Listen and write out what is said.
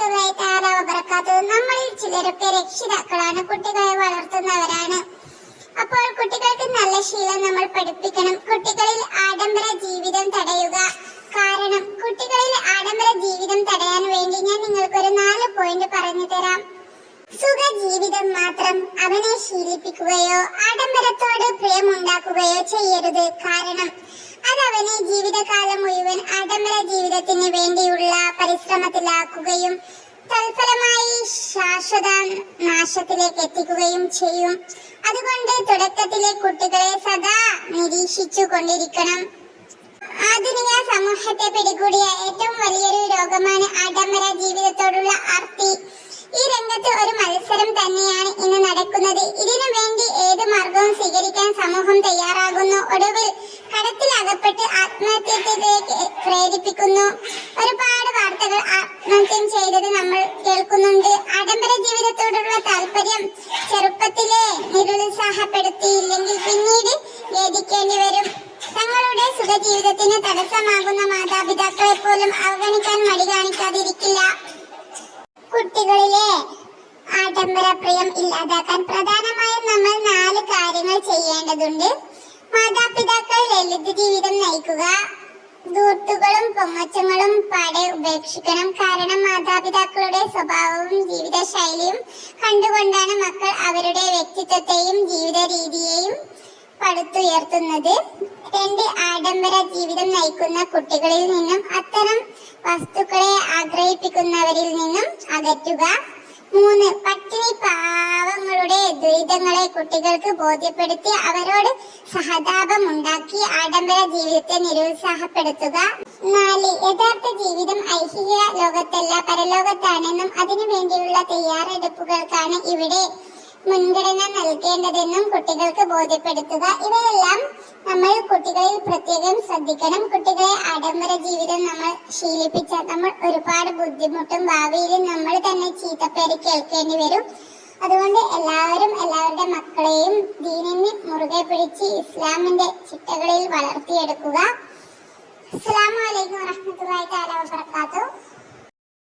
വറഹ്മത്തുള്ളാഹി തആല വബറകാതുഹു. നമ്മളിൽ ചിലരൊക്കെ രക്ഷിതാക്കളാണ്, കുട്ടികളെ വളർത്തുന്നവരാണ്. അപ്പോൾ കുട്ടികൾക്ക് നല്ല ശീലം നമ്മൾ പഠിപ്പിക്കണം. കുട്ടികളിൽ ആഡംബര ജീവിതം തടയുക. കാരണം കുട്ടികളിൽ ആഡംബര ജീവിതം തടയാൻ വേണ്ടി ഞാൻ നിങ്ങൾക്കൊരു 4 പോയിന്റ് പറഞ്ഞു തരാം. സുഖ ജീവിതം മാത്രം അവനെ ശീലിപ്പിക്കുകയോ ആഡംബരത്തോട് പ്രിയമുണ്ടാക്കുകയോ ചെയ്യരുത്. കാരണം അതവനെ ജീവിതകാലം മുഴുവൻ ആഡംബര ജീവിതത്തിന് വേണ്ടിയുള്ള പരിശ്രമത്തിലാക്കുകയും തൽഫലമായി ശാശ്വത നാശത്തിലേക്ക് എത്തിക്കുകയും ചെയ്യും. അതുകൊണ്ട് തുടക്കത്തിലെ കുട്ടികളെ സദാ നിരീക്ഷിച്ചു കൊണ്ടിരിക്കണം. ആധുനിക സമൂഹത്തെ പിടികൂടിയ ഏറ്റവും വലിയൊരു രോഗമാണ് ആഡംബര ജീവിതത്തോടുള്ള ആർത്തി. ഈ രംഗത്ത് ഒരു മത്സരം തന്നെയാണ് ഇന്ന് നടക്കുന്നത്. ഇതിനു വേണ്ടി ഏത് മാർഗവും സ്വീകരിക്കാൻ സമൂഹം തയ്യാറാകുന്നു. ഒടുവിൽ കടത്തിലകപ്പെട്ട് ആത്മഹത്യത്തിലേക്ക് പ്രേരിപ്പിക്കുന്നു. ഒരുപാട് വാർത്തകൾ ആത്മഹത്യം ചെയ്തത് നമ്മൾ കേൾക്കുന്നുണ്ട്. ആഡംബര ജീവിതത്തോടുള്ള താല്പര്യം ചെറുപ്പത്തിലെ നിരുത്സാഹപ്പെടുത്തിയില്ലെങ്കിൽ പിന്നീട് ഖേദിക്കേണ്ടി വരും. തങ്ങളുടെ സുഖജീവിതത്തിന് തടസ്സമാകുന്ന മാതാപിതാക്കളെ പോലും അവഗണിക്കാൻ മടി കാണിക്കാതിരിക്കില്ല. കുട്ടികളിലെ ആഡംബര പ്രിയം ഇല്ലാതാക്കാൻ പ്രധാനമായും നമ്മൾ 4 കാര്യങ്ങൾ ചെയ്യേണ്ടതുണ്ട്. മാതാപിതാക്കൾ ലളിത ജീവിതം നയിക്കുക. ധൂർത്തുകളും പൊങ്ങച്ചങ്ങളും പാടെ ഉപേക്ഷിക്കണം. കാരണം മാതാപിതാക്കളുടെ സ്വഭാവവും ജീവിത ശൈലിയും കണ്ടുകൊണ്ടാണ് മക്കൾ അവരുടെ വ്യക്തിത്വത്തെയും ജീവിത രീതിയെയും പടുത്തുയർത്തുന്നത്. 2 ആഡംബര ജീവിതം നയിക്കുന്ന കുട്ടികളിൽ നിന്നും അത്തരം വസ്തുക്കളെ ആഗ്രഹിപ്പിക്കുന്നവരിൽ നിന്നും അകറ്റുക. 3 പട്ടിണി പാവങ്ങളുടെ ദുരിതങ്ങളെ കുട്ടികൾക്ക് ബോധ്യപ്പെടുത്തി അവരോട് സഹതാപം ഉണ്ടാക്കി ആഡംബര ജീവിതത്തെ നിരുത്സാഹപ്പെടുത്തുക. 4 യഥാർത്ഥ ജീവിതം ഐഹിക ലോകത്തല്ല പരലോകത്താണെന്നും അതിനു വേണ്ടിയുള്ള തയ്യാറെടുപ്പുകൾക്കാണ് ഇവിടെ മുൻഗണന നൽകേണ്ടതെന്നും കുട്ടികൾക്ക് ബോധ്യപ്പെടുത്തുക. ഇവയെല്ലാം നമ്മൾ കുട്ടികളിൽ പ്രത്യേകം ശ്രദ്ധിക്കണം. കുട്ടികളെ ആഡംബര ജീവിതം നമ്മൾ ശീലിപ്പിച്ചാൽ നമ്മൾ ഒരുപാട് ബുദ്ധിമുട്ടും ഭാവിയിൽ നമ്മൾ തന്നെ ചീത്തപ്പേര് കേൾക്കേണ്ടി വരും. അതുകൊണ്ട് എല്ലാവരും എല്ലാവരുടെ മക്കളെയും ദീനിനെ മുറുകെ പിടിച്ച് ഇസ്ലാമിന്റെ ചിട്ടകളിൽ വളർത്തിയെടുക്കുക. അസ്സലാമു അലൈക്കും വറഹ്മത്തുള്ളാഹി തആല വബറകാതുഹു.